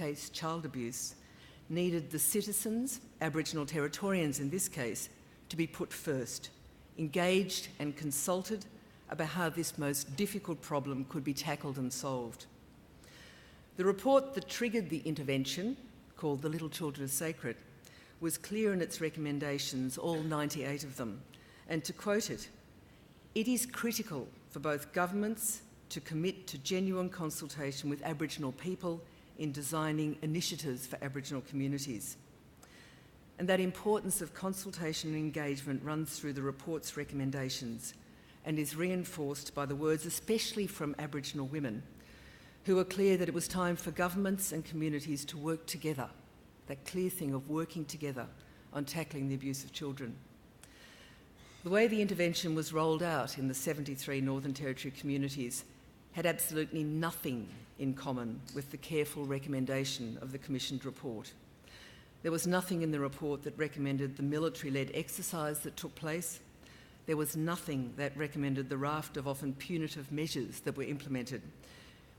case child abuse, needed the citizens, Aboriginal Territorians in this case, to be put first, engaged and consulted about how this most difficult problem could be tackled and solved. The report that triggered the intervention, called The Little Children Are Sacred, was clear in its recommendations, all 98 of them, and to quote it, "It is critical for both governments to commit to genuine consultation with Aboriginal people in designing initiatives for Aboriginal communities." And that importance of consultation and engagement runs through the report's recommendations and is reinforced by the words, especially from Aboriginal women, who are clear that it was time for governments and communities to work together, that clear thing of working together on tackling the abuse of children. The way the intervention was rolled out in the 73 Northern Territory communities had absolutely nothing in common with the careful recommendation of the commissioned report. There was nothing in the report that recommended the military-led exercise that took place. There was nothing that recommended the raft of often punitive measures that were implemented,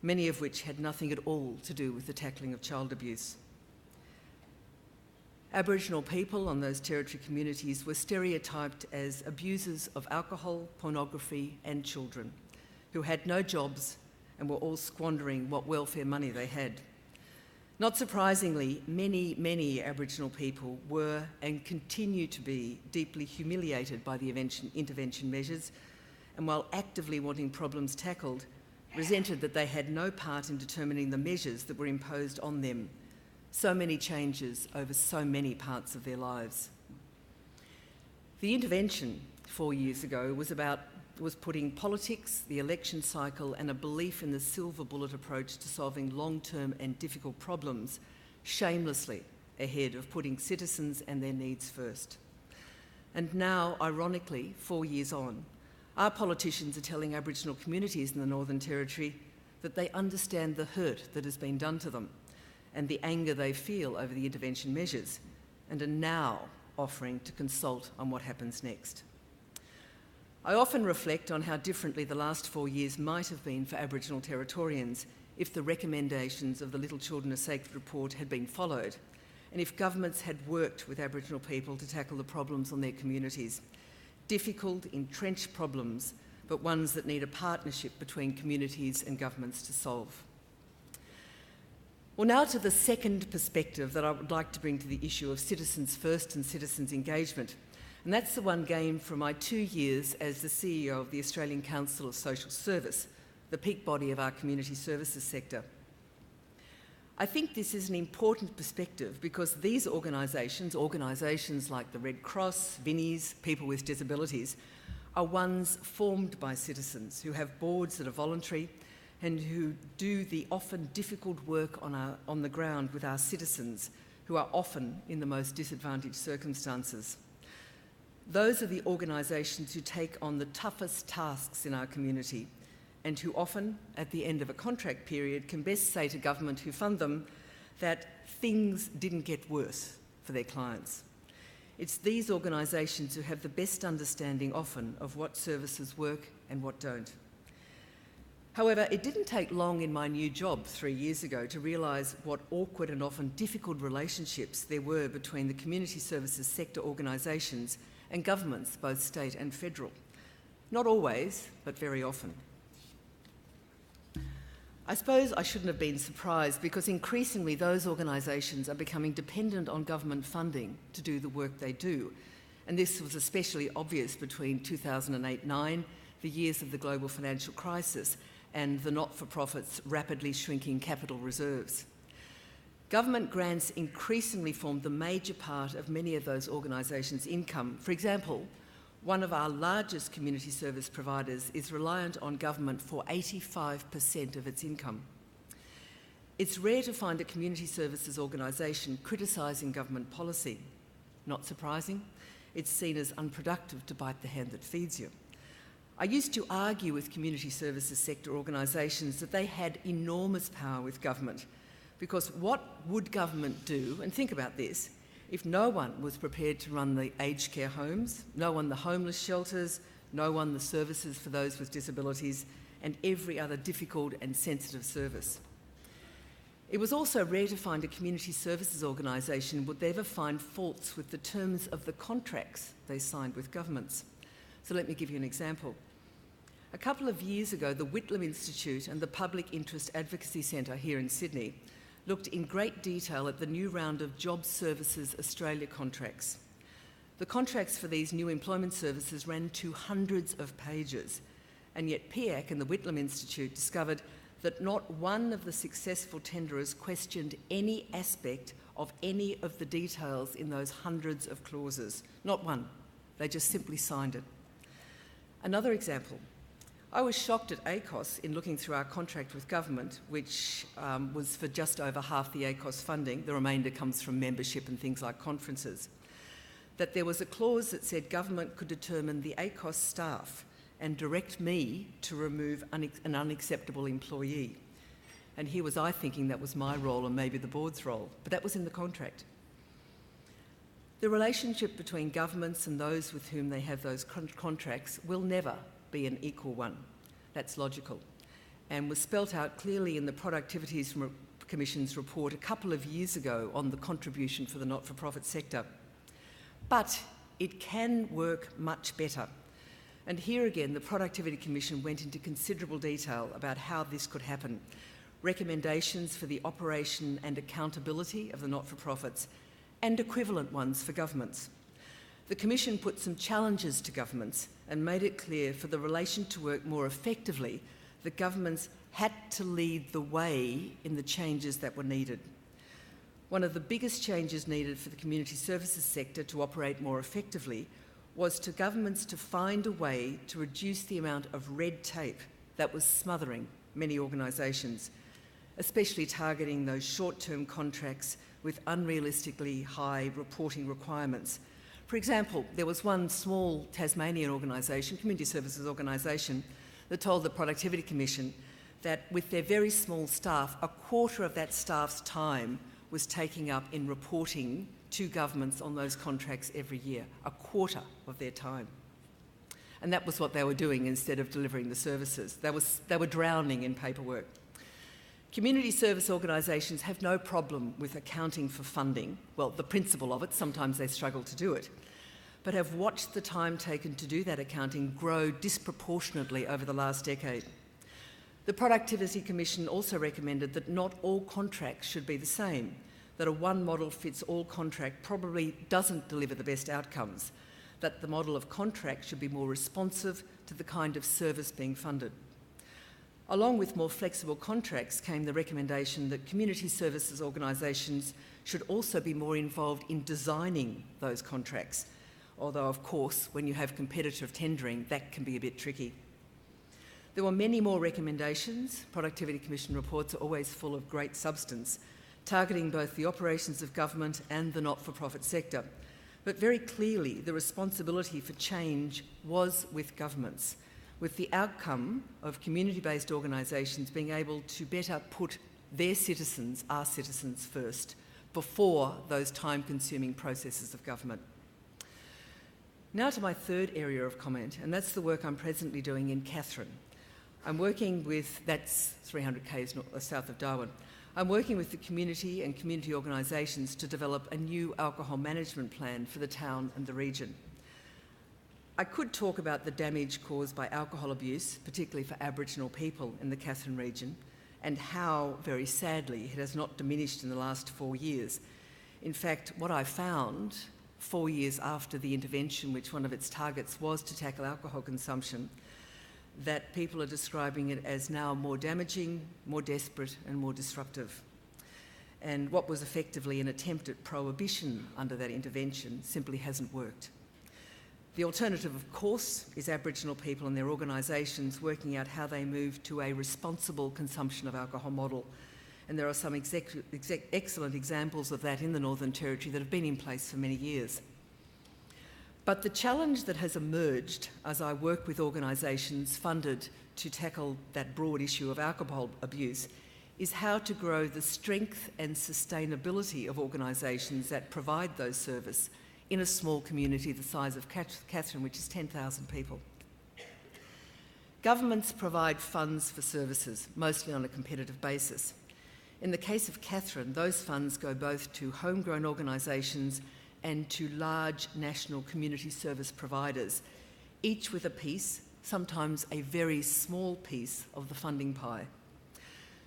many of which had nothing at all to do with the tackling of child abuse. Aboriginal people on those territory communities were stereotyped as abusers of alcohol, pornography and children, who had no jobs and were all squandering what welfare money they had. Not surprisingly, many Aboriginal people were and continue to be deeply humiliated by the intervention measures, and while actively wanting problems tackled, resented that they had no part in determining the measures that were imposed on them. So many changes over so many parts of their lives. The intervention 4 years ago was putting politics, the election cycle and a belief in the silver bullet approach to solving long-term and difficult problems shamelessly ahead of putting citizens and their needs first. And now, ironically, 4 years on, our politicians are telling Aboriginal communities in the Northern Territory that they understand the hurt that has been done to them and the anger they feel over the intervention measures, and are now offering to consult on what happens next. I often reflect on how differently the last 4 years might have been for Aboriginal Territorians if the recommendations of the Little Children Are Sacred report had been followed, and if governments had worked with Aboriginal people to tackle the problems on their communities. Difficult, entrenched problems, but ones that need a partnership between communities and governments to solve. Well, now to the second perspective that I would like to bring to the issue of citizens first and citizens engagement. And that's the one gained from my 2 years as the CEO of the Australian Council of Social Service, the peak body of our community services sector. I think this is an important perspective because these organisations like the Red Cross, Vinnies, People with Disabilities, are ones formed by citizens who have boards that are voluntary and who do the often difficult work on the ground with our citizens who are often in the most disadvantaged circumstances. Those are the organisations who take on the toughest tasks in our community and who often, at the end of a contract period, can best say to government who fund them that things didn't get worse for their clients. It's these organisations who have the best understanding often of what services work and what don't. However, it didn't take long in my new job 3 years ago to realise what awkward and often difficult relationships there were between the community services sector organisations and governments, both state and federal. Not always, but very often. I suppose I shouldn't have been surprised because increasingly those organisations are becoming dependent on government funding to do the work they do. And this was especially obvious between 2008-09, the years of the global financial crisis, and the not-for-profits' rapidly shrinking capital reserves. Government grants increasingly formed the major part of many of those organisations' income. For example, one of our largest community service providers is reliant on government for 85% of its income. It's rare to find a community services organisation criticising government policy. Not surprising, it's seen as unproductive to bite the hand that feeds you. I used to argue with community services sector organisations that they had enormous power with government, because what would government do, and think about this, if no one was prepared to run the aged care homes, no one the homeless shelters, no one the services for those with disabilities, and every other difficult and sensitive service? It was also rare to find a community services organisation would ever find faults with the terms of the contracts they signed with governments. So let me give you an example. A couple of years ago, the Whitlam Institute and the Public Interest Advocacy Centre here in Sydney looked in great detail at the new round of Job Services Australia contracts. The contracts for these new employment services ran to hundreds of pages, and yet PIAC and the Whitlam Institute discovered that not one of the successful tenderers questioned any aspect of any of the details in those hundreds of clauses. Not one. They just simply signed it. Another example. I was shocked at ACOS in looking through our contract with government, which was for just over half the ACOS funding. The remainder comes from membership and things like conferences. That there was a clause that said government could determine the ACOS staff and direct me to remove an unacceptable employee. And here was I thinking that was my role and maybe the board's role, but that was in the contract. The relationship between governments and those with whom they have those contracts will never be an equal one. That's logical, and was spelt out clearly in the Productivity Commission's report a couple of years ago on the contribution for the not-for-profit sector. But it can work much better. And here again, the Productivity Commission went into considerable detail about how this could happen. Recommendations for the operation and accountability of the not-for-profits, and equivalent ones for governments. The Commission put some challenges to governments and made it clear for the relation to work more effectively that governments had to lead the way in the changes that were needed. One of the biggest changes needed for the community services sector to operate more effectively was to governments to find a way to reduce the amount of red tape that was smothering many organisations, especially targeting those short-term contracts with unrealistically high reporting requirements. For example, there was one small Tasmanian organisation, community services organisation, that told the Productivity Commission that with their very small staff, a quarter of that staff's time was taking up in reporting to governments on those contracts every year, a quarter of their time. And that was what they were doing instead of delivering the services. They were drowning in paperwork. Community service organisations have no problem with accounting for funding. Well, the principle of it, sometimes they struggle to do it, but have watched the time taken to do that accounting grow disproportionately over the last decade. The Productivity Commission also recommended that not all contracts should be the same, that a one-model-fits-all contract probably doesn't deliver the best outcomes, that the model of contract should be more responsive to the kind of service being funded. Along with more flexible contracts came the recommendation that community services organisations should also be more involved in designing those contracts, although of course when you have competitive tendering that can be a bit tricky. There were many more recommendations. Productivity Commission reports are always full of great substance, targeting both the operations of government and the not-for-profit sector. But very clearly, the responsibility for change was with governments, with the outcome of community-based organisations being able to better put their citizens, our citizens, first, before those time-consuming processes of government. Now to my third area of comment, and that's the work I'm presently doing in Katherine. I'm working with, that's 300 k's south of Darwin. I'm working with the community and community organisations to develop a new alcohol management plan for the town and the region. I could talk about the damage caused by alcohol abuse, particularly for Aboriginal people in the Katherine region, and how, very sadly, it has not diminished in the last 4 years. In fact, what I found 4 years after the intervention, which one of its targets was to tackle alcohol consumption, that people are describing it as now more damaging, more desperate and more disruptive. And what was effectively an attempt at prohibition under that intervention simply hasn't worked. The alternative, of course, is Aboriginal people and their organisations working out how they move to a responsible consumption of alcohol model. And there are some excellent examples of that in the Northern Territory that have been in place for many years. But the challenge that has emerged as I work with organisations funded to tackle that broad issue of alcohol abuse is how to grow the strength and sustainability of organisations that provide those services in a small community the size of Katherine, which is 10,000 people. Governments provide funds for services, mostly on a competitive basis. In the case of Catherine, those funds go both to homegrown organisations and to large national community service providers, each with a piece, sometimes a very small piece, of the funding pie.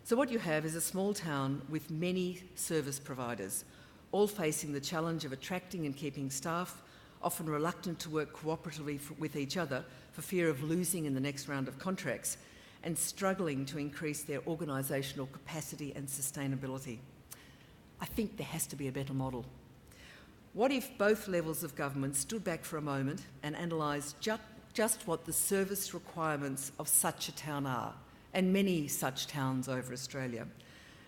So what you have is a small town with many service providers, all facing the challenge of attracting and keeping staff, often reluctant to work cooperatively with each other for fear of losing in the next round of contracts, and struggling to increase their organisational capacity and sustainability. I think there has to be a better model. What if both levels of government stood back for a moment and analysed just what the service requirements of such a town are, and many such towns over Australia,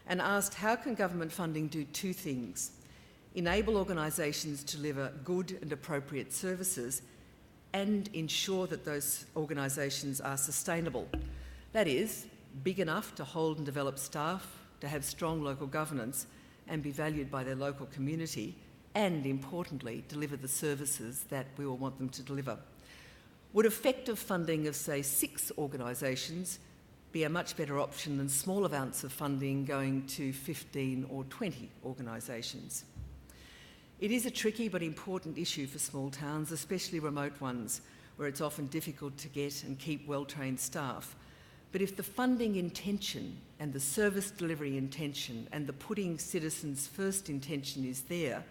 and asked how can government funding do two things: enable organisations to deliver good and appropriate services and ensure that those organisations are sustainable. That is, big enough to hold and develop staff, to have strong local governance and be valued by their local community, and importantly, deliver the services that we all want them to deliver. Would effective funding of, say, 6 organisations be a much better option than small amounts of funding going to 15 or 20 organisations? It is a tricky but important issue for small towns, especially remote ones, where it's often difficult to get and keep well-trained staff. But if the funding intention and the service delivery intention and the putting citizens first intention is there,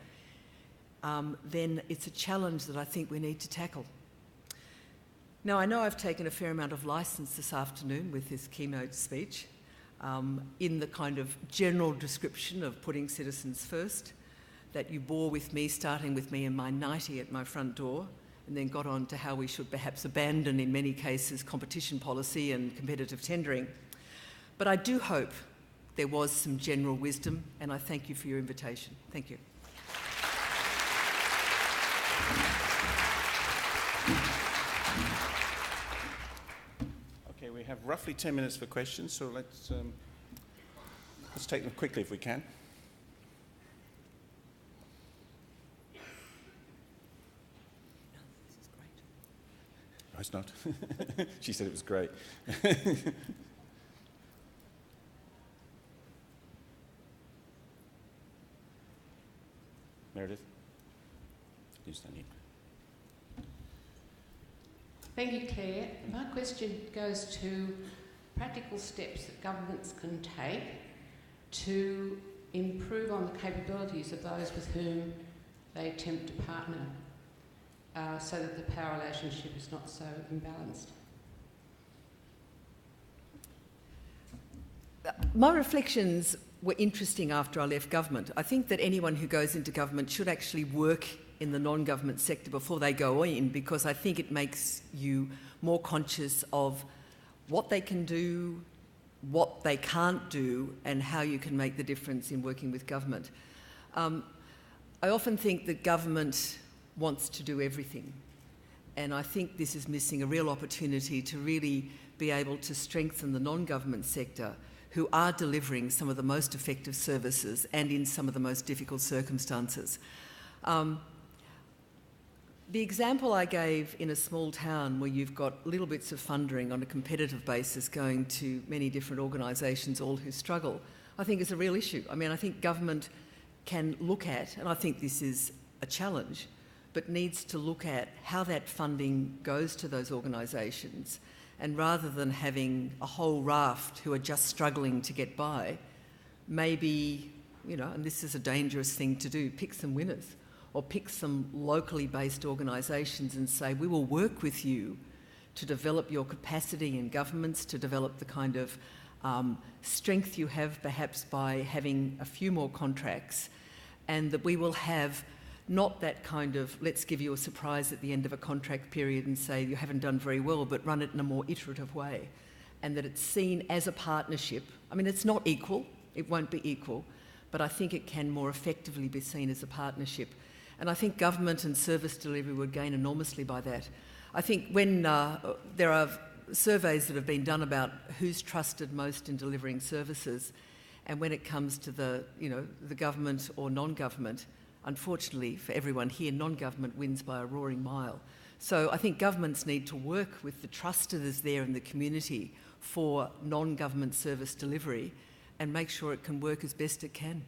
then it's a challenge that I think we need to tackle. Now, I know I've taken a fair amount of licence this afternoon with this keynote speech in the kind of general description of putting citizens first that you bore with me, starting with me in my 90 at my front door, and then got on to how we should perhaps abandon, in many cases, competition policy and competitive tendering. But I do hope there was some general wisdom, and I thank you for your invitation. Thank you. Okay, we have roughly 10 minutes for questions, so let's take them quickly if we can. No, it's not. She said it was great. Meredith? You stand here. Thank you, Clare. My question goes to practical steps that governments can take to improve on the capabilities of those with whom they attempt to partner, so that the power relationship is not so imbalanced. My reflections were interesting after I left government. I think that anyone who goes into government should actually work in the non-government sector before they go in, because I think it makes you more conscious of what they can do, what they can't do, and how you can make the difference in working with government. I often think that government wants to do everything, and I think this is missing a real opportunity to really be able to strengthen the non-government sector, who are delivering some of the most effective services and in some of the most difficult circumstances. The example I gave in a small town where you've got little bits of funding on a competitive basis going to many different organisations, all who struggle, I think is a real issue. I mean, I think government can look at, and I think this is a challenge, but needs to look at how that funding goes to those organisations, and rather than having a whole raft who are just struggling to get by, maybe, and this is a dangerous thing to do, pick some winners, or pick some locally based organisations and say, we will work with you to develop your capacity in governments, to develop the kind of strength you have perhaps by having a few more contracts, and that we will have not that kind of, let's give you a surprise at the end of a contract period and say you haven't done very well, but run it in a more iterative way, and that it's seen as a partnership. I mean, it's not equal, it won't be equal, but I think it can more effectively be seen as a partnership. And I think government and service delivery would gain enormously by that. I think when there are surveys that have been done about who's trusted most in delivering services, and when it comes to the government or non-government, unfortunately for everyone here, non-government wins by a roaring mile. So I think governments need to work with the trust that is there in the community for non-government service delivery, and make sure it can work as best it can.